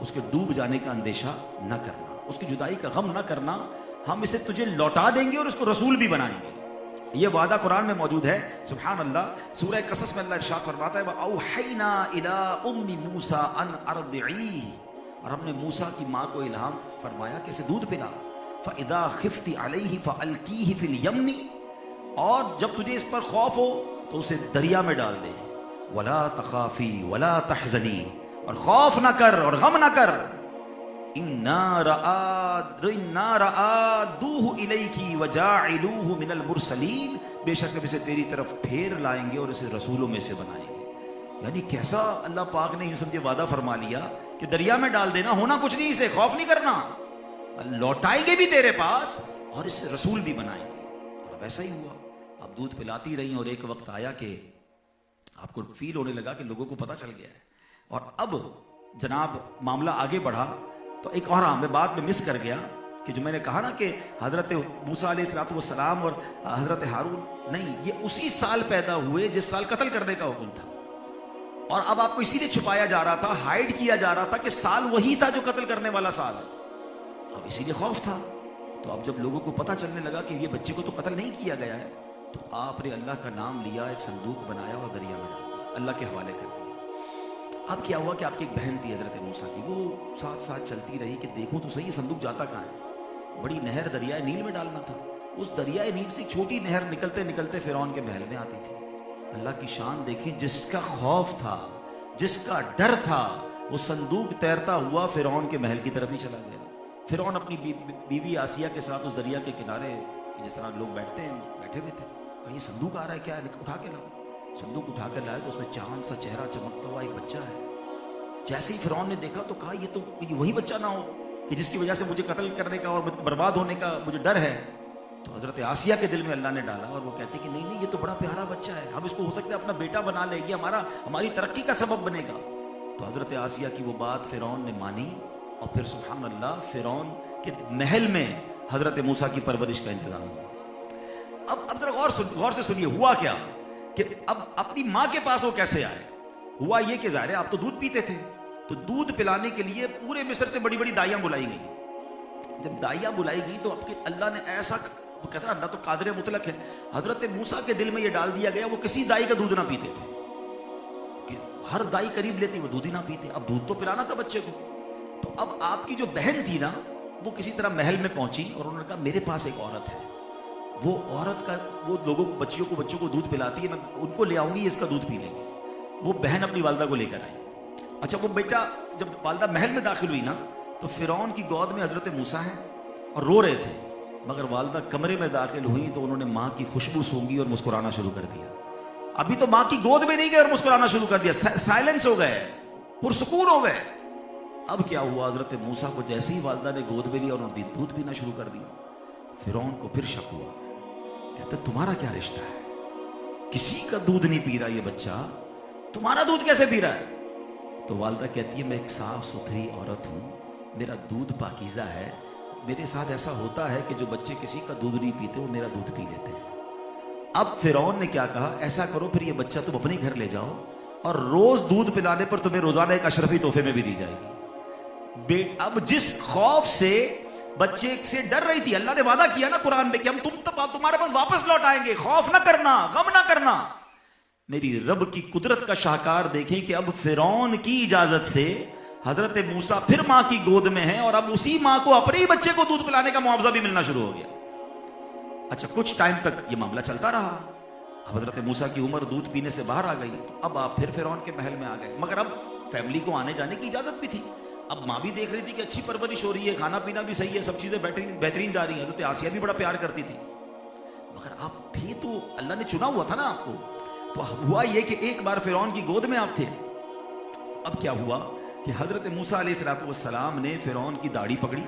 اس کے ڈوب جانے کا اندیشہ نہ کرنا، اس کی جدائی کا غم نہ کرنا، ہم اسے تجھے لوٹا دیں گے اور اس کو رسول بھی بنائیں گے. یہ وعدہ قرآن میں موجود ہے. سبحان اللہ. سورہ قصص میں اللہ ارشاد فرماتا ہے وَأَوْحَيْنَا إِلَىٰ أُمِّ مُوسَىٰ أَنْ أَرْضِعِيهِ، اور ہم نے موسیٰ کی ماں کو الہام فرمایا کہ اسے دودھ پلا. فَإِذَا خِفْتِ عَلَيْهِ فَأَلْقِيهِ فِي الْيَمِّ، اور جب تجھے اس پر خوف ہو تو اسے دریا میں ڈال دے. وَلَا تَخَافِي وَلَا تَحْزَنِي، اور خوف نہ کر اور غم نہ کر. اِنَّا رَآدُوهُ إِلَيْكِ وَجَاعِلُوهُ مِنَ الْمُرْسَلِينَ، بے شک ہم اسے تیری طرف پھیر لائیں گے اور اسے رسولوں میں سے بنائیں گے. یعنی کیسا اللہ پاک نے یوں سمجھے وعدہ فرما لیا کہ دریا میں ڈال دینا، ہونا کچھ نہیں، اسے خوف نہیں کرنا، لوٹائیں گے بھی تیرے پاس اور اس سے رسول بھی بنائیں گے. اور اب ایسا ہی ہوا. اب دودھ پلاتی رہی اور ایک وقت آیا کہ آپ کو فیل ہونے لگا کہ لوگوں کو پتہ چل گیا ہے. اور اب جناب معاملہ آگے بڑھا تو ایک اور میں بات میں مس کر گیا کہ جو میں نے کہا نا کہ حضرت موسیٰ علیہ السلام اور حضرت ہارون نہیں، یہ اسی سال پیدا ہوئے جس سال قتل کرنے کا حکم تھا. اور اب آپ کو اسی لیے چھپایا جا رہا تھا، ہائیڈ کیا جا رہا تھا کہ سال وہی تھا جو قتل کرنے والا سال ہے. اب اسی لیے خوف تھا. تو اب جب لوگوں کو پتہ چلنے لگا کہ یہ بچے کو تو قتل نہیں کیا گیا ہے، تو آپ نے اللہ کا نام لیا، ایک صندوق بنایا اور دریا میں ڈال دیا، اللہ کے حوالے کر دیا. اب کیا ہوا کہ آپ کی ایک بہن تھی حضرت موسیٰ کی، وہ ساتھ ساتھ چلتی رہی کہ دیکھوں تو صحیح صندوق جاتا کہاں ہے. بڑی نہر دریائے نیل میں ڈالنا تھا. اس دریائے نیل سے چھوٹی نہر نکلتے نکلتے فرعون کے محل میں آتی تھی. اللہ کی شان دیکھیں، جس کا خوف تھا، جس کا ڈر تھا، وہ صندوق تیرتا ہوا فرعون کے محل کی طرف ہی چلا گیا. فرعون اپنی بیوی آسیہ کے ساتھ اس دریا کے کنارے جس طرح لوگ بیٹھتے ہیں بیٹھے ہوئے تھے. کہیں صندوق آ رہا ہے کیا ہے، اٹھا کے لاؤ. صندوق اٹھا کر لائے تو اس میں چاند سا چہرہ چمکتا ہوا ایک بچہ ہے. جیسے ہی فرعون نے دیکھا تو کہا یہ تو وہی بچہ نہ ہو کہ جس کی وجہ سے مجھے قتل کرنے کا اور برباد ہونے کا مجھے ڈر ہے. تو حضرت آسیہ کے دل میں اللہ نے ڈالا اور وہ کہتی کہ نہیں نہیں، یہ تو بڑا پیارا بچہ ہے، ہم اس کو ہو سکتا ہے اپنا بیٹا بنا لے گی، ہماری ترقی کا سبب بنے گا. تو حضرت آسیہ کی وہ بات فرعون نے مانی اور پھر سبحان اللہ فرعون کے محل میں حضرت موسیٰ کی پرورش کا انتظام ہوا. اب ذرا غور سے سنیے ہوا کیا کہ اب اپنی ماں کے پاس وہ کیسے آئے. ہوا یہ کہ ظاہر ہے آپ تو دودھ پیتے تھے، تو دودھ پلانے کے لیے پورے مصر سے بڑی بڑی دائیاں بلائی گئی. جب دائیاں بلائی گئی تو اب کہ اللہ نے ایسا کہتا ہے، اللہ تو قادر مطلق ہے، حضرت موسیٰ کے دل میں یہ ڈال دیا گیا وہ کسی دائی کا دودھ نہ پیتے تھے کہ ہر دائی قریب لیتی وہ دودھ ہی نہ پیتے. اب دودھ تو پلانا تھا بچے کو. تو اب آپ کی جو بہن تھی نا وہ کسی طرح محل میں پہنچی اور انہوں نے کہا میرے پاس ایک عورت ہے، وہ عورت کا وہ لوگوں بچوں کو دودھ پلاتی ہے، میں ان کو لے آؤں گی، اس کا دودھ پی لیں گے. وہ بہن اپنی والدہ کو لے کر آئی. اچھا وہ بیٹا جب والدہ محل میں داخل ہوئی نا تو فرعون کی گود میں حضرت موسیٰ ہیں اور رو رہے تھے، مگر والدہ کمرے میں داخل ہوئی تو انہوں نے ماں کی خوشبو سونگھی اور مسکرانا شروع کر دیا. ابھی تو ماں کی گود میں نہیں گئے اور مسکرانا شروع کر دیا، سائلنس ہو گئے، پرسکون ہو گئے. اب کیا ہوا، حضرت موسیٰ کو جیسے ہی والدہ نے گود میں لیا اور انہوں نے دودھ پینا شروع کر دیا. فرعون کو پھر شک ہوا، کہتا تمہارا کیا رشتہ ہے، کسی کا دودھ نہیں پی رہا یہ بچہ، تمہارا دودھ کیسے پی رہا ہے. تو والدہ کہتی ہے میں ایک صاف ستھری عورت ہوں، میرا دودھ پاکیزہ ہے، میرے ساتھ ایسا ہوتا ہے کہ جو بچے کسی کا دودھ نہیں پیتے وہ میرا دودھ پی لیتے ہیں. اب فرعون نے کیا کہا، ایسا کرو پھر یہ بچہ تم اپنے گھر لے جاؤ اور روز دودھ پلانے پر تمہیں روزانہ ایک اشرفی تحفے میں بھی دی جائے گی. اب جس خوف سے بچے سے ڈر رہی تھی، اللہ نے وعدہ کیا نا قرآن میں کہ ہم تمہارے پاس واپس لوٹ آئیں گے، خوف نہ کرنا، غم نہ کرنا. میری رب کی قدرت کا شاہکار دیکھیں کہ اب فرعون کی اجازت سے حضرت موسیٰ پھر ماں کی گود میں ہیں اور اب اسی ماں کو اپنے ہی بچے کو دودھ پلانے کا معاوضہ بھی ملنا شروع ہو گیا. اچھا کچھ ٹائم تک یہ معاملہ چلتا رہا. اب حضرت موسیٰ کی عمر دودھ پینے سے باہر آ گئی تو اب آپ پھر فرعون کے محل میں آ گئے، مگر اب فیملی کو آنے جانے کی اجازت بھی تھی. اب ماں بھی دیکھ رہی تھی کہ اچھی پرورش ہو رہی ہے، کھانا پینا بھی صحیح ہے، سب چیزیں بہترین جا رہی ہیں. حضرت آسیہ بھی بڑا پیار کرتی تھی، مگر آپ تھے تو اللہ نے چنا ہوا تھا نا آپ کو. تو ہوا یہ کہ ایک بار فرعون کی گود میں آپ تھے. اب کیا ہوا کہ حضرت موسیٰ علیہ السلام نے فرعون کی داڑھی پکڑی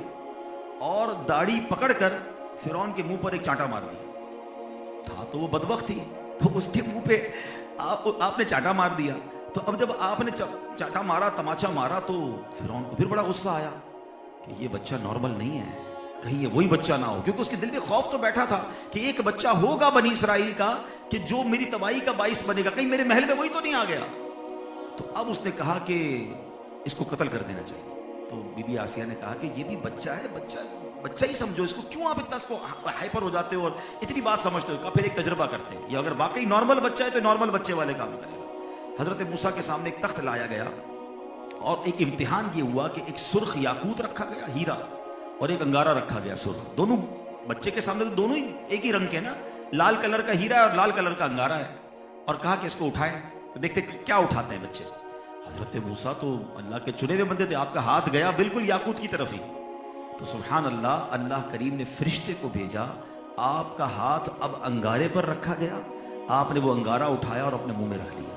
اور داڑھی پکڑ کر فرعون کے منہ پر ایک چانٹا مار دیا. تھا تو وہ بدبخت تھی تو اس کے منہ پہ آپ نے چانٹا مار دیا. تو اب جب آپ نے چانٹا مارا، تماچا مارا، تو فرعون کو پھر بڑا غصہ آیا کہ یہ بچہ نارمل نہیں ہے، کہیں یہ وہی بچہ نہ ہو، کیونکہ اس کے دل میں خوف تو بیٹھا تھا کہ ایک بچہ ہوگا بنی اسرائیل کا کہ جو میری تباہی کا باعث بنے گا، کہیں میرے محل میں وہی تو نہیں آ گیا. تو اب اس نے کہا کہ اس کو قتل کر دینا چاہیے. تو بی بی آسیہ نے کہا کہ یہ بھی بچہ ہے, بچہ ہی سمجھو اس کو, کیوں آپ اتنا اس کو ہائپر ہو جاتے ہو اور اتنی بات سمجھتے ہو. کہا پھر ایک تجربہ کرتے ہیں, یہ اگر واقعی نارمل بچہ ہے تو نارمل بچے والے کام کرے گا. حضرت موسیٰ کے سامنے ایک تخت لایا گیا اور ایک امتحان یہ ہوا کہ ایک سرخ یاقوت رکھا گیا, ہیرا, اور ایک انگارہ رکھا گیا سرخ. دونوں بچے کے سامنے تو دونوں ہی ایک ہی رنگ کے نا, لال کلر کا ہیرا ہے اور لال کلر کا انگارہ ہے. اور کہا کہ اس کو اٹھائیں. تو دیکھتے کیا اٹھاتے ہیں بچے. حضرت موسیٰ تو اللہ کے چنے ہوئے بندے تھے, آپ کا ہاتھ گیا بالکل یاقوت کی طرف ہی. تو سبحان اللہ, اللہ کریم نے فرشتے کو بھیجا, آپ کا ہاتھ اب انگارے پر رکھا گیا, آپ نے وہ انگارہ اٹھایا اور اپنے منہ میں رکھ لیا,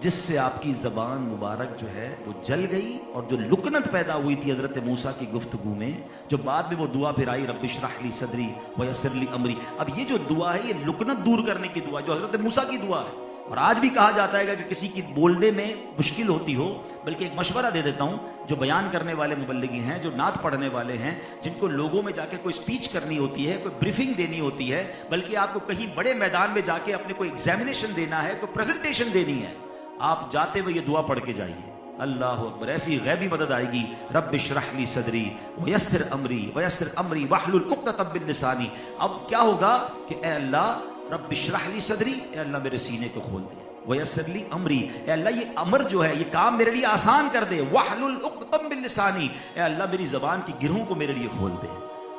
جس سے آپ کی زبان مبارک جو ہے وہ جل گئی. اور جو لکنت پیدا ہوئی تھی حضرت موسیٰ کی گفتگو میں, جو بعد میں وہ دعا پھر آئی, رب اشرح لی صدری ویسر لی امری, اب یہ جو دعا ہے یہ لکنت دور کرنے کی دعا ہے, جو حضرت موسیٰ کی دعا ہے. اور آج بھی کہا جاتا ہے کہ کسی کی بولنے میں مشکل ہوتی ہو, بلکہ ایک مشورہ دے دیتا ہوں, جو بیان کرنے والے مبلغی ہیں, جو نعت پڑھنے والے ہیں, جن کو لوگوں میں جا کے کوئی اسپیچ کرنی ہوتی ہے, کوئی بریفنگ دینی ہوتی ہے, بلکہ آپ کو کہیں بڑے میدان میں جا کے اپنے کوئی ایگزامینیشن دینا ہے, کوئی پریزنٹیشن دینی ہے, آپ جاتے ہوئے یہ دعا پڑھ کے جائیے, اللہ اکبر, ایسی غیبی مدد آئے گی. رب اشرح لی صدری ویسر امری واحلل عقدۃ من لسانی. اب کیا ہوگا کہ اے اللہ رب اشرح لی صدری, اے اللہ میرے سینے کو کھول دے, ویسر لی امری, اے اللہ یہ امر جو ہے یہ کام میرے لیے آسان کر دے, واحلل عقدۃ من لسانی, اے اللہ میری زبان کی گرہوں کو میرے لیے کھول دے.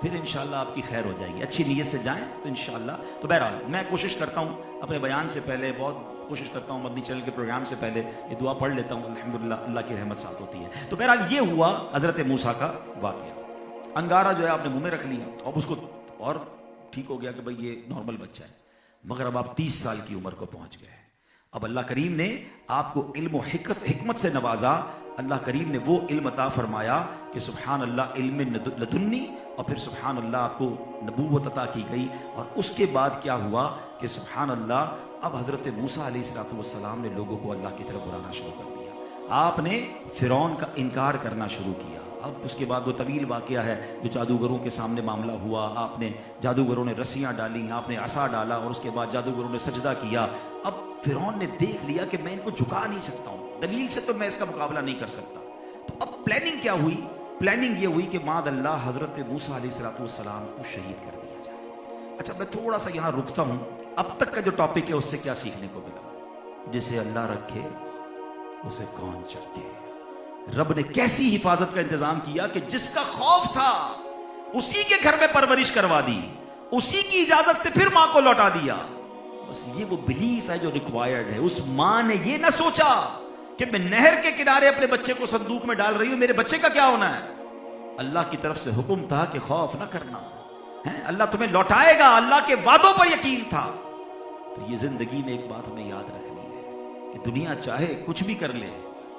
پھر انشاءاللہ آپ کی خیر ہو جائے گی. اچھی نیت سے جائیں تو انشاءاللہ. تو بہرحال میں کوشش کرتا ہوں اپنے بیان سے پہلے, بہت کوشش کرتا ہوں مدنی چینل کے پروگرام سے پہلے یہ دعا پڑھ لیتا ہوں, الحمدللہ اللہ کی رحمت ساتھ ہوتی ہے. تو بہرحال یہ ہوا حضرت موسیٰ کا واقعہ. انگارہ جو ہے آپ نے منہ میں رکھ لیا, اب اس کو اور ٹھیک ہو گیا کہ بھئی یہ نارمل بچہ ہے, مگر اب آپ 30 سال کی عمر کو پہنچ گئے. اب اللہ کریم نے آپ کو علم و حکمت سے نوازا. اللہ کریم نے وہ علم عطا فرمایا کہ سبحان اللہ علم لدنی, اور پھر سبحان اللہ آپ کو نبوت عطا کی گئی. اور اس کے بعد کیا ہوا کہ سبحان اللہ اب حضرت موسیٰ علیہ السلام نے لوگوں کو اللہ کی طرف بلانا شروع کر دیا. آپ نے فرعون کا انکار کرنا شروع کیا. اب اس کے بعد وہ طویل واقعہ ہے جو جادوگروں کے سامنے معاملہ ہوا. آپ نے جادوگروں نے رسیاں ڈالی, آپ نے عصا ڈالا, اور اس کے بعد جادوگروں نے سجدہ کیا. اب فرعون نے دیکھ لیا کہ میں ان کو جھکا نہیں سکتا ہوں, دلیل سے تو میں اس کا مقابلہ نہیں کر سکتا. تو اب پلاننگ کیا ہوئی؟ پلاننگ یہ ہوئی کہ معاذ اللہ حضرت موسیٰ علیہ السلام کو شہید کر دیا جائے. اچھا میں تھوڑا سا یہاں رکتا ہوں. اب تک کا جو ٹاپک ہے اس سے کیا سیکھنے کو ملا؟ جسے اللہ رکھے اسے کون چکے. رب نے کیسی حفاظت کا انتظام کیا کہ جس کا خوف تھا اسی کے گھر میں پرورش کروا دی, اسی کی اجازت سے پھر ماں کو لوٹا دیا. بس یہ وہ بلیف ہے جو ریکوائرڈ ہے. اس ماں نے یہ نہ سوچا کہ میں نہر کے کنارے اپنے بچے کو صندوق میں ڈال رہی ہوں, میرے بچے کا کیا ہونا ہے. اللہ کی طرف سے حکم تھا کہ خوف نہ کرنا, اللہ تمہیں لوٹائے گا, اللہ کے وعدوں پر یقین تھا. تو یہ زندگی میں ایک بات ہمیں یاد رکھنی ہے کہ دنیا چاہے کچھ بھی کر لے,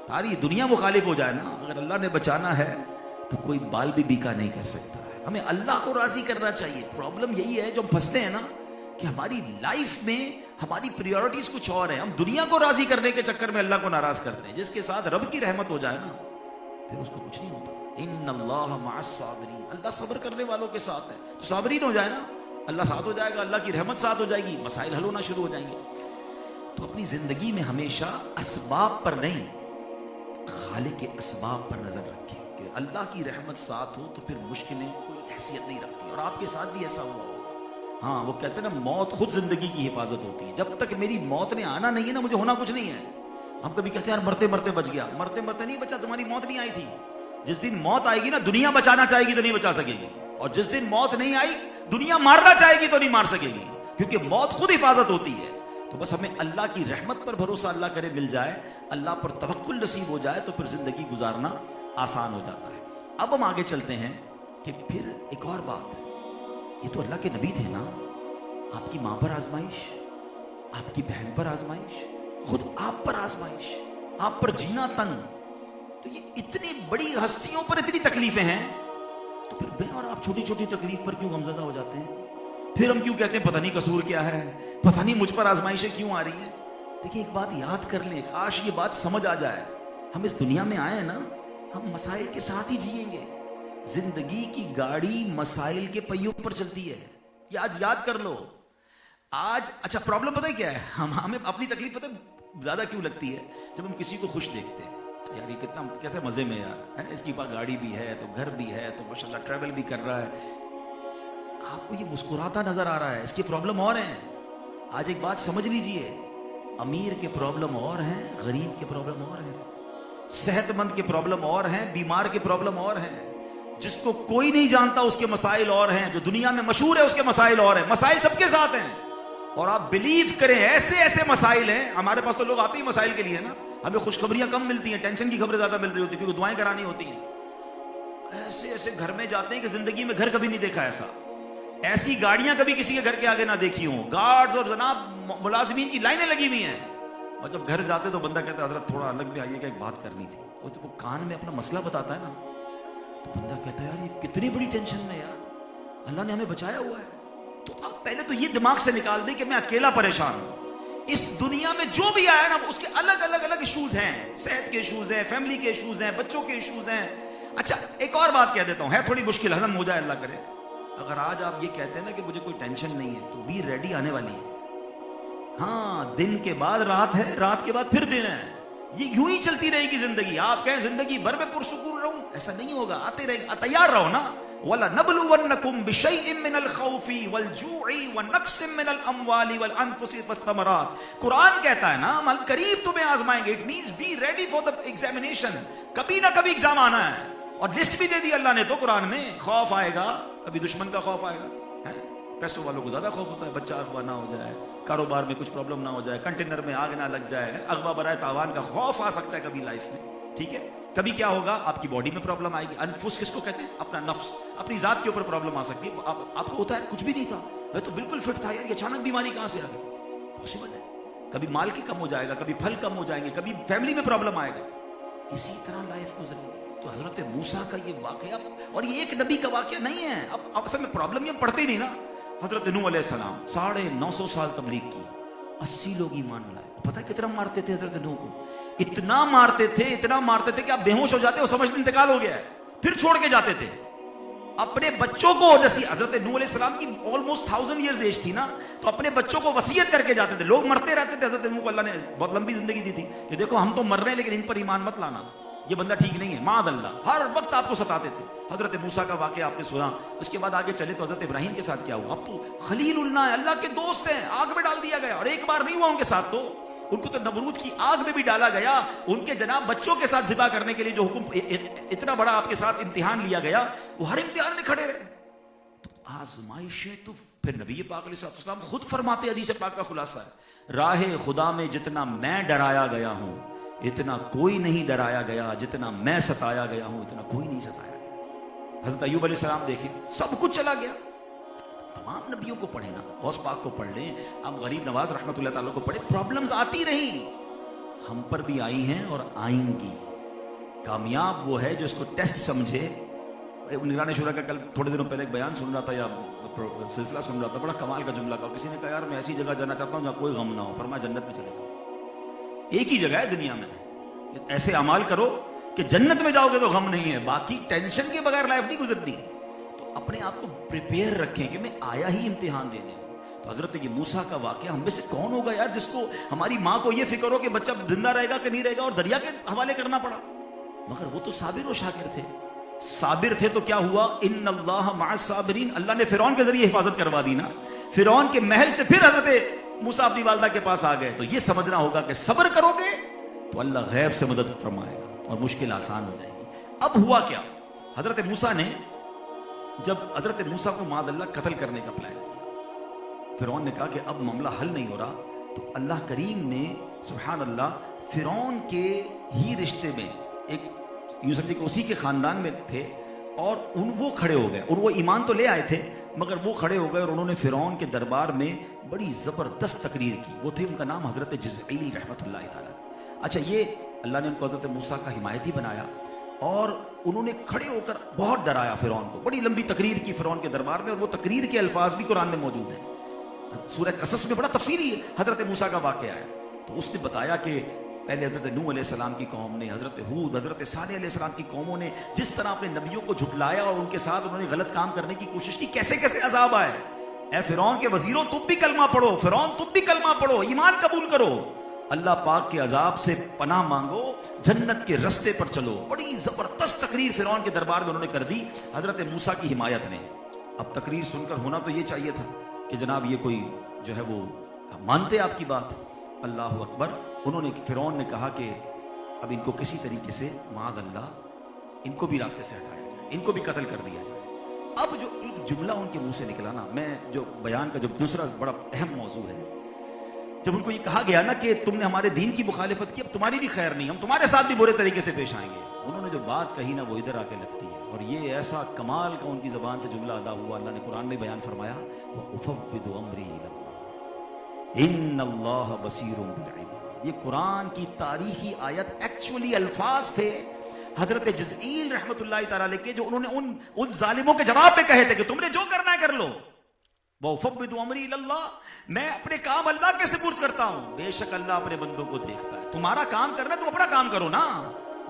ساری دنیا مخالف ہو جائے نا, اگر اللہ نے بچانا ہے تو کوئی بال بھی بیکا نہیں کر سکتا. ہمیں اللہ کو راضی کرنا چاہیے. پرابلم یہی ہے جو ہم پھنستے ہیں نا کہ ہماری لائف میں ہماری پریورٹیز کچھ اور ہیں. ہم دنیا کو راضی کرنے کے چکر میں اللہ کو ناراض کرتے ہیں. جس کے ساتھ رب کی رحمت ہو جائے نا پھر اس کو کچھ نہیں ہوتا. ان اللہ مع الصابرین, اللہ صبر کرنے والوں کے ساتھ ہے. تو صابرین ہو جائے نا, اللہ ساتھ ہو جائے گا, اللہ کی رحمت ساتھ ہو جائے گی, مسائل حل ہونا شروع ہو جائیں گے. تو اپنی زندگی میں ہمیشہ اسباب پر نہیں, خالق کے اسباب پر نظر رکھیں کہ اللہ کی رحمت ساتھ ہو تو پھر مشکلیں کوئی حیثیت نہیں رکھتی. اور آپ کے ساتھ بھی ایسا ہوا ہوگا. ہاں وہ کہتے ہیں نا موت خود زندگی کی حفاظت ہوتی ہے. جب تک میری موت نے آنا نہیں ہے نا مجھے ہونا کچھ نہیں ہے. ہم کبھی کہتے ہیں یار مرتے مرتے بچ گیا, مرتے مرتے نہیں بچا, تمہاری موت نہیں آئی تھی. جس دن موت آئے گی نا دنیا بچانا چاہے گی تو نہیں بچا سکے گی, اور جس دن موت نہیں آئی دنیا مارنا چاہے گی تو نہیں مار سکے گی, کیونکہ موت خود حفاظت ہوتی ہے. تو بس ہمیں اللہ کی رحمت پر بھروسہ اللہ کرے مل جائے, اللہ پر توکل نصیب ہو جائے تو پھر زندگی گزارنا آسان ہو جاتا ہے. اب ہم آگے چلتے ہیں کہ پھر ایک اور بات, یہ تو اللہ کے نبی تھے نا, آپ کی ماں پر آزمائش, آپ کی بہن پر آزمائش, خود آپ پر آزمائش, آپ پر جینا تنگ. تو یہ اتنی بڑی ہستیوں پر اتنی تکلیفیں ہیں, تو پھر میں اور آپ چھوٹی چھوٹی تکلیف پر کیوں غمزدہ ہو جاتے ہیں؟ پھر ہم کیوں کہتے ہیں پتہ نہیں قصور کیا ہے, پتہ نہیں مجھ پر آزمائشیں کیوں آ رہی ہیں. دیکھیں ایک بات یاد کر لیں, کاش یہ بات سمجھ آ جائے. ہم اس دنیا میں آئے نا, ہم مسائل کے ساتھ ہی جیئیں گے. زندگی کی گاڑی مسائل کے پہیوں پر چلتی ہے, یہ آج یاد کر لو. آج اچھا پرابلم پتہ ہے کیا ہے, ہمیں اپنی تکلیف پتہ زیادہ کیوں لگتی ہے جب ہم کسی کو خوش دیکھتے ہیں. یار یہ کتنا کہتے ہیں مزے میں یار ہے، اس کی پاس گاڑی بھی ہے تو گھر بھی ہے تو ماشاءاللہ ٹریول بھی کر رہا ہے، آپ کو یہ مسکراتا نظر آ رہا ہے، اس کی پرابلم اور ہیں۔ آج ایک بات سمجھ لیجئے، امیر کے پرابلم اور ہیں، غریب کے پرابلم اور ہیں، صحت مند کے پرابلم اور ہیں، بیمار کے پرابلم اور ہیں، جس کو کوئی نہیں جانتا اس کے مسائل اور ہیں، جو دنیا میں مشہور ہے اس کے مسائل اور ہیں۔ مسائل سب کے ساتھ ہیں، اور آپ بلیو کریں ایسے ایسے مسائل ہیں۔ ہمارے پاس تو لوگ آتے ہی مسائل کے لیے نا، ہمیں خوشخبریاں کم ملتی ہیں، ٹینشن کی خبریں زیادہ مل رہی ہوتی ہیں کیونکہ دعائیں کرانی ہوتی ہیں۔ ایسے ایسے گھر میں جاتے ہیں کہ زندگی میں گھر کبھی نہیں دیکھا ایسا، ایسی گاڑیاں کبھی کسی کے گھر کے آگے نہ دیکھی ہوں، گارڈز اور جناب ملازمین کی لائنیں لگی ہوئی ہیں، اور جب گھر جاتے تو بندہ کہتا ہے حضرت تھوڑا الگ میں آئیے گا، ایک بات کرنی تھی، اور جب وہ کان میں اپنا مسئلہ بتاتا ہے نا تو بندہ کہتا ہے یار یہ کتنی بڑی ٹینشن میں یار اللہ نے ہمیں بچایا ہوا ہے۔ تو آپ پہلے تو یہ دماغ سے نکال دیں کہ میں اکیلا پریشان ہوں، اس دنیا میں جو بھی آیا نا اس کے الگ الگ الگ ایشوز ہیں، صحت کے ایشوز ہیں، فیملی کے ایشوز ہیں، بچوں کے ایشوز ہیں۔ اچھا ایک اور بات کہہ دیتا ہوں، ہے تھوڑی مشکل، ہضم ہو جائے اللہ کرے۔ اگر آج آپ یہ کہتے ہیں نا کہ مجھے کوئی ٹینشن نہیں ہے تو بی ریڈی، آنے والی ہے۔ ہاں دن کے بعد رات ہے، رات کے بعد پھر دن ہے، یہ یوں ہی چلتی رہے گی زندگی۔ آپ کہیں زندگی بھر میں پرسکون رہوں، ایسا نہیں ہوگا، آتے رہے گا، تیار رہو نا۔ وَلَنَبْلُوَنَّكُمْ بِشَيْءٍ مِّنَ الْخَوْفِ وَالْجُوعِ وَنَقْصٍ مِّنَ الْأَمْوَالِ وَالْأَنفُسِ وَالثَّمَرَاتِ۔ قرآن کہتا ہے نا ہم قریب تمہیں آزمائیں گے، it means be ready for the examination, کبھی نہ کبھی ایگزام آنا ہے، اور لسٹ بھی دے دی اللہ نے تو قرآن میں، خوف آئے گا، کبھی دشمن کا خوف آئے گا، پیسوں والوں کو زیادہ خوف ہوتا ہے بچہ اغوا نہ ہو جائے، کاروبار میں کچھ پرابلم نہ ہو جائے، کنٹینر میں آگ نہ لگ جائے، اغوا برائے تاوان کا خوف آ سکتا ہے کبھی لائف میں، ٹھیک ہے۔ کبھی کیا ہوگا، آپ کی باڈی میں پرابلم آئے گی، انفس کس کو کہتے ہیں، اپنا نفس، اپنی ذات کے اوپر پرابلم آ سکتی ہے۔ آپ کو ہوتا ہے کچھ بھی نہیں تھا، میں تو بالکل فٹ تھا یار، یہ اچانک بیماری کہاں سے آ گئی، پاسبل ہے۔ کبھی مال کی کم ہو جائے گا، کبھی پھل کم ہو جائیں گے، کبھی فیملی میں پرابلم آئے گا، اسی طرح لائف گزرے گی۔ تو حضرت موسیٰ کا یہ واقعہ، اور یہ ایک نبی کا واقعہ نہیں ہے، اب اصل میں پرابلم یہ ہم پڑھتے ہی نہیں نا۔ حضرت نوح علیہ السلام 950 سال تبلیغ کی، 80 لوگ ایمان لائے، پتہ ہے کتنا مارتے تھے حضرت نوح کو، اتنا مارتے تھے کہ آپ بے ہوش ہو جاتے ہو، سمجھتے انتقال ہو گیا ہے، پھر چھوڑ کے جاتے تھے اپنے بچوں کو۔ جیسی حضرت نوح علیہ السلام کی آلموسٹ 1000 ایئرز ایج تھی نا، تو اپنے بچوں کو وصیت کر کے جاتے تھے، لوگ مرتے رہتے تھے، حضرت نوح کو اللہ نے بہت لمبی زندگی دی تھی کہ دیکھو ہم تو مر رہے ہیں لیکن ان پر ایمان مت لانا، یہ بندہ ٹھیک نہیں ہے، معاذ اللہ، ہر وقت آپ کو ستاتے تھے۔ حضرت موسیٰ کا واقعہ آپ نے سنا، اس کے بعد آگے چلے تو حضرت ابراہیم کے ساتھ کیا ہوا، اب تو خلیل اللہ ہے، اللہ کے دوست ہیں، آگ میں ڈال دیا گیا، اور ایک بار نہیں ہوا ان کے ساتھ، تو ان کو تو نمرود کی آگ میں بھی ڈالا گیا، ان کے جناب بچوں کے ساتھ ذبح کرنے کے لیے جو حکم، اتنا بڑا آپ کے ساتھ امتحان لیا گیا، وہ ہر امتحان میں کھڑے رہے۔ تو آزمائشیں تو پھر نبی پاک علیہ السلام خود فرماتے، حدیث پاک کا خلاصہ ہے، راہ خدا میں جتنا میں ڈرایا گیا ہوں اتنا کوئی نہیں ڈرایا گیا، جتنا میں ستایا گیا ہوں اتنا کوئی نہیں ستایا گیا۔ حضرت ایوب علیہ السلام دیکھیں، سب کچھ چلا گیا، تمام نبیوں کو پڑھیں نا، غوث پاک کو پڑھ لیں، آپ غریب نواز رحمۃ اللہ تعالیٰ کو پڑھیں، پرابلمز آتی رہیں، ہم پر بھی آئی ہیں اور آئیں گی۔ کامیاب وہ ہے جو اس کو ٹیسٹ سمجھے۔ نگران شورا کا کل تھوڑے دنوں پہلے ایک بیان سن رہا تھا یا سلسلہ سن رہا تھا، بڑا کمال کا جملہ کہا، کسی نے کہا یار میں ایسی جگہ جانا چاہتا ہوں جہاں کوئی غم نہ ہو، فرمایا جنت میں چلے جاؤ، ایک ہی جگہ ہے دنیا میں، ایسے اعمال کرو کہ جنت میں جاؤ گے تو غم نہیں ہے، باقی ٹینشن کے بغیر لائف نہیں گزرتی۔ تو اپنے آپ کو پریپیئر رکھیں کہ میں آیا ہی امتحان دینے۔ تو حضرت یہ موسیٰ کا واقعہ، ہم میں سے کون ہوگا یار جس کو ہماری ماں کو یہ فکر ہو کہ بچہ زندہ رہے گا کہ نہیں رہے گا، اور دریا کے حوالے کرنا پڑا، مگر وہ تو صابر و شاکر تھے، صابر تھے تو کیا ہوا، ان اللہ مع الصابرین، اللہ نے فرعون کے ذریعے حفاظت کروا دی نا، فرعون کے محل سے پھر حضرت موسیٰ اپنی والدہ کے پاس آ گئے۔ تو یہ سمجھنا ہوگا کہ صبر کرو گے تو اللہ غیب سے مدد فرمائے گا اور مشکل آسان ہو جائے گی۔ اب ہوا کیا، حضرت موسیٰ نے جب حضرت موسیٰ کو معاذ اللہ قتل کرنے کا پلان کیا، فرعون نے کہا کہ اب معاملہ حل نہیں ہو رہا، تو اللہ کریم نے سبحان اللہ فرعون کے ہی رشتے میں ایک، یوں سمجھے کہ اسی کے خاندان میں تھے، اور وہ کھڑے ہو گئے، اور وہ ایمان تو لے آئے تھے مگر وہ کھڑے ہو گئے اور انہوں نے فرعون کے دربار میں بڑی زبردست تقریر کی۔ وہ تھے، ان کا نام حضرت جزعیل رحمۃ اللہ تعالیٰ۔ اچھا، یہ اللہ نے ان کو حضرت موسیٰ کا حمایتی بنایا، اور انہوں نے کھڑے ہو کر بہت ڈرایا فرعون کو، بڑی لمبی تقریر کی فرعون کے دربار میں، اور وہ تقریر کے الفاظ بھی قرآن میں موجود ہیں، سورہ قصص میں بڑا تفصیلی حضرت موسیٰ کا واقعہ ہے۔ تو اس نے بتایا کہ پہلے حضرت نوح علیہ السلام کی قوم نے، حضرت ہود، حضرت صالح علیہ السلام کی قوموں نے جس طرح اپنے نبیوں کو جھٹلایا اور ان کے ساتھ انہوں نے غلط کام کرنے کی کوشش کی، کیسے کیسے عذاب آئے۔ اے فرعون کے وزیروں، تم بھی کلمہ پڑھو، فرعون تم بھی کلمہ پڑھو، ایمان قبول کرو۔ اللہ پاک کے عذاب سے پناہ مانگو، جنت کے رستے پر چلو۔ بڑی زبردست تقریر فرعون کے دربار میں انہوں نے کر دی حضرت موسیٰ کی حمایت میں۔ اب تقریر سن کر ہونا تو یہ چاہیے تھا کہ جناب یہ کوئی جو ہے وہ مانتے آپ کی بات۔ اللہ اکبر۔ انہوں نے فرعون نے کہا کہ اب ان کو کسی طریقے سے معاذ اللہ ان کو بھی راستے سے ہٹایا جائے، ان کو بھی قتل کر دیا جائے۔ اب جو ایک جملہ ان کے منہ سے نکلا نا، میں جو بیان کا جب دوسرا بڑا اہم موضوع ہے، جب ان کو یہ کہا گیا نا کہ تم نے ہمارے دین کی مخالفت کی، اب تمہاری بھی خیر نہیں، ہم تمہارے ساتھ بھی برے طریقے سے پیش آئیں گے، انہوں نے جو بات کہی نا وہ ادھر آ کے لگتی ہے۔ اور یہ ایسا کمال کا ان کی زبان سے جملہ ادا ہوا، اللہ نے قرآن میں بیان فرمایا وَأُفَوِّضُ أَمْرِي إِلَى اللَّهِ إِنَّ اللَّهَ بَصِيرٌ بِالْعِبَادِ۔ یہ قرآن کی تاریخی آیت، ایکچولی الفاظ تھے حضرت جزئیل رحمت اللہ تعالیٰ علیہ کے، جو انہوں نے ان ظالموں کے جواب میں کہے تھے کہ تم نے جو کرنا ہے کر لو۔ وَأُفَوِّضُ أَمْرِي إِلَى اللَّهِ، میں اپنے کام اللہ کے سپرد کرتا ہوں، بے شک اللہ اپنے بندوں کو دیکھتا ہے۔ تمہارا کام کرنا ہے تم اپنا کام کرو نا،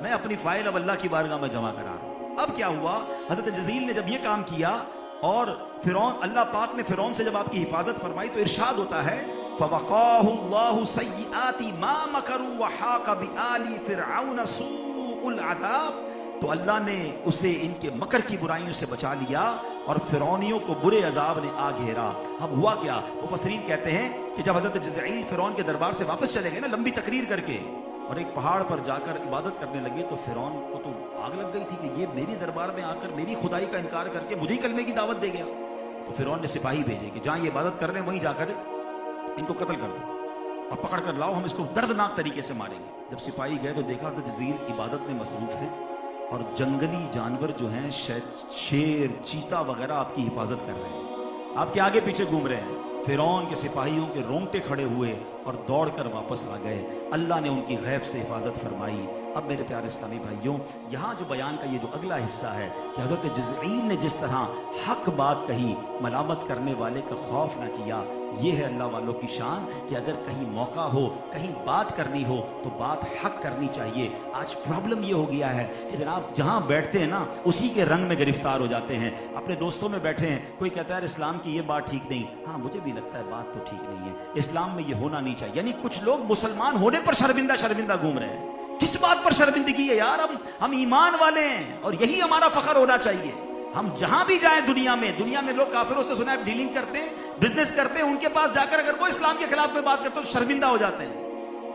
میں اپنی فائل اب اللہ کی بارگاہ میں جمع کرا رہا ہوں۔ اب کیا ہوا، حضرت جزیل نے جب یہ کام کیا اور فرعون، اللہ پاک نے فرعون سے جب آپ کی حفاظت فرمائی تو ارشاد ہوتا ہے فَوَقَاهُ اللَّهُ سَيِّئَاتِ مَا مَكَرُوا وَحَاقَ بِآلِ فِرْعَوْنَ سُوءُ الْعَذَابِ، تو اللہ نے اسے ان کے مکر کی برائیوں سے بچا لیا اور فرعونیوں کو برے عذاب نے آ گھیرا۔ اب ہوا کیا، مفسرین کہتے ہیں کہ جب حضرت جزعیل فرعون کے دربار سے واپس چلے گئے نا لمبی تقریر کر کے، اور ایک پہاڑ پر جا کر عبادت کرنے لگے، تو فرعون کو تو آگ لگ گئی تھی کہ یہ میری دربار میں آ کر میری خدائی کا انکار کر کے مجھے کلمے کی دعوت دے گیا۔ تو فرعون نے سپاہی بھیجے کہ جہاں یہ عبادت کر رہے ہیں وہیں جا کر ان کو قتل کر دو اور پکڑ کر لاؤ، ہم اس کو دردناک طریقے سے ماریں گے۔ جب سپاہی گئے تو دیکھا حضرت جزیل عبادت میں مصروف ہے اور جنگلی جانور جو ہیں شیر، چیتا وغیرہ آپ کی حفاظت کر رہے ہیں، آپ کے آگے پیچھے گھوم رہے ہیں۔ فرعون کے سپاہیوں کے رونگٹے کھڑے ہوئے اور دوڑ کر واپس آ گئے، اللہ نے ان کی غیب سے حفاظت فرمائی۔ اب میرے پیارے اسلامی بھائیوں، یہاں جو بیان کا یہ جو اگلا حصہ ہے کہ حضرت جزعیل نے جس طرح حق بات کہی، ملامت کرنے والے کا خوف نہ کیا، یہ ہے اللہ والوں کی شان کہ اگر کہیں موقع ہو، کہیں بات کرنی ہو تو بات حق کرنی چاہیے۔ آج پرابلم یہ ہو گیا ہے کہ جناب جہاں بیٹھتے ہیں نا اسی کے رنگ میں گرفتار ہو جاتے ہیں۔ اپنے دوستوں میں بیٹھے ہیں، کوئی کہتا ہے اسلام کی یہ بات ٹھیک نہیں، ہاں مجھے بھی لگتا ہے بات تو ٹھیک نہیں ہے، اسلام میں یہ ہونا نہیں چاہیے۔ یعنی کچھ لوگ مسلمان ہونے پر شرمندہ گھوم رہے ہیں۔ کس بات پر شرمندگی ہے یار، ہم ایمان والے ہیں اور یہی ہمارا فخر ہونا چاہیے۔ ہم جہاں بھی جائیں دنیا میں لوگ کافروں سے سنا ہے ڈیلنگ کرتے ہیں، بزنس کرتے ہیں، ان کے پاس جا کر اگر کوئی اسلام کے خلاف کوئی بات کرتے تو شرمندہ ہو جاتے ہیں۔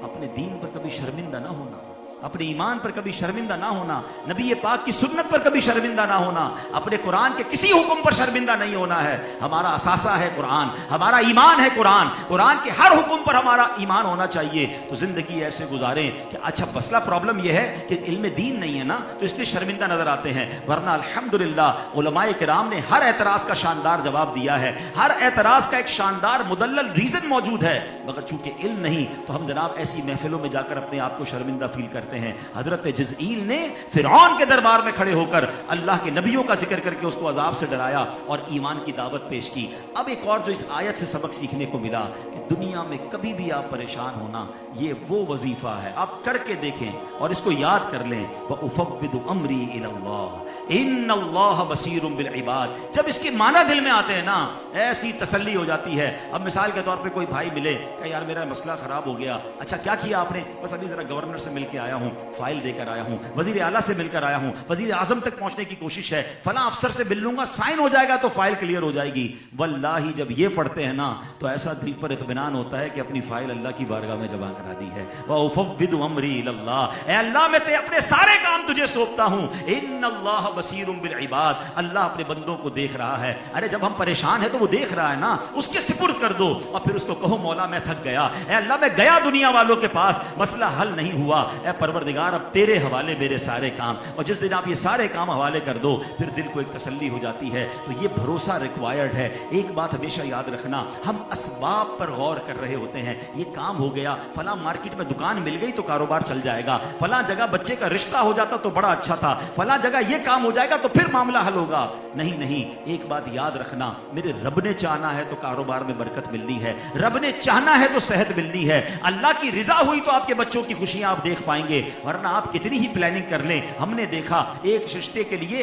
اپنے دین پر کبھی شرمندہ نہ ہونا، اپنے ایمان پر کبھی شرمندہ نہ ہونا، نبی پاک کی سنت پر کبھی شرمندہ نہ ہونا، اپنے قرآن کے کسی حکم پر شرمندہ نہیں ہونا ہے۔ ہمارا اثاثہ ہے قرآن، ہمارا ایمان ہے قرآن، قرآن کے ہر حکم پر ہمارا ایمان ہونا چاہیے۔ تو زندگی ایسے گزاریں کہ اچھا مسئلہ پرابلم یہ ہے کہ علم دین نہیں ہے نا تو اس لیے شرمندہ نظر آتے ہیں، ورنہ الحمدللہ علماء کرام نے ہر اعتراض کا شاندار جواب دیا ہے، ہر اعتراض کا ایک شاندار مدلل ریزن موجود ہے، مگر چونکہ علم نہیں تو ہم جناب ایسی محفلوں میں جا کر اپنے آپ کو شرمندہ فیل کرتے ہیں۔ حضرت جزعیل نے فرعون کے دربار میں کھڑے ہو کر اللہ کے نبیوں کا ذکر کر کے اس کو عذاب سے ڈرایا اور ایمان کی دعوت پیش کی۔ اب ایک اور جو اس آیت سے سبق سیکھنے کو ملا کہ دنیا میں کبھی بھی آپ پریشان ہونا، یہ وہ وظیفہ ہے، آپ کر کے دیکھیں اور اس کو یاد کر لیں، وَأُفَوِّضُ أَمْرِي إِلَى اللَّهِ إِنَّ اللَّهَ بَصِيرٌ بِالْعِبَادِ۔ جب اس کے معنی دل میں آتے ہیں نا ایسی تسلی ہو جاتی ہے۔ اب مثال کے طور پہ کوئی بھائی ملے کہ یار میرا مسئلہ خراب ہو گیا، اچھا کیا کیا آپ نے؟ بس ابھی ذرا گورنر سے مل کے آیا ہوں، فائل دے کر آیا ہوں، وزیر اعلیٰ سے مل کر آیا ہوں، وزیر اعظم تک پہنچنے کی کوشش ہے، فلاں افسر سے مل لوں گا، سائن ہو جائے گا تو فائل کلیئر ہو جائے گی۔ واللہ جب یہ پڑھتے ہیں نا تو ایسا دل پر اطمینان ہوتا ہے کہ اپنی فائل اللہ کی بارگاہ میں جمع کرا دی ہے۔ وَأُفَوِّضُ أَمْرِي إِلَى اللَّهِ، اے اللہ میں اپنے سارے کام تجھے سونپتا ہوں۔ إِنَّ اللَّهَ بَصِيرٌ بِالْعِبَادِ، اللہ اپنے بندوں کو دیکھ رہا ہے۔ ارے جب ہم پریشان ہیں تو وہ دیکھ رہا ہے نا، اس کے سپرد کر دو اور پھر اس کو کہو مولا میں تھک گیا، اے اللہ میں گیا دنیا والوں کے پاس، مسئلہ حل نہیں ہوا، اے پروردگار اب تیرے حوالے میرے سارے کام۔ اور جس دن آپ یہ سارے کام حوالے کر دو پھر دل کو ایک تسلی ہو جاتی ہے۔ تو یہ بھروسہ ریکوائرڈ ہے۔ ایک بات ہمیشہ یاد رکھنا، ہم اسباب پر غور کر رہے ہوتے ہیں، یہ کام ہو گیا، فلاں مارکیٹ میں دکان مل گئی تو کاروبار چل جائے گا، فلاں جگہ بچے کا رشتہ ہو جاتا تو بڑا اچھا تھا، فلاں جگہ یہ کام ہو جائے گا تو پھر معاملہ حل ہوگا۔ نہیں، ایک بات یاد رکھنا، میرے رب نے چاہنا ہے تو کاروبار میں برکت ملنی ہے، رب نے چاہنا ہے تو صحت ملنی ہے، اللہ کی رضا ہوئی تو آپ کے بچوں کی خوشیاں آپ دیکھ پائیں گے، ورنہ آپ کتنی ہی پلاننگ کر لیں۔ ہم نے دیکھا ایک رشتے کے لیے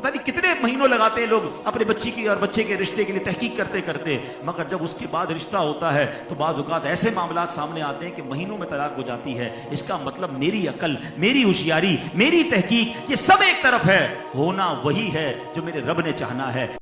پتہ نہیں کتنے مہینوں لگاتے ہیں لوگ اپنے بچی کی اور بچے کے رشتے کے لیے تحقیق کرتے کرتے، مگر جب اس کے بعد رشتہ ہوتا ہے تو بعض اوقات ایسے معاملات سامنے آتے ہیں کہ مہینوں میں طلاق ہو جاتی ہے۔ اس کا مطلب میری عقل، میری ہوشیاری، میری تحقیق، یہ سب ایک طرف ہے، ہونا وہی ہے جو میرے رب نے چاہنا ہے۔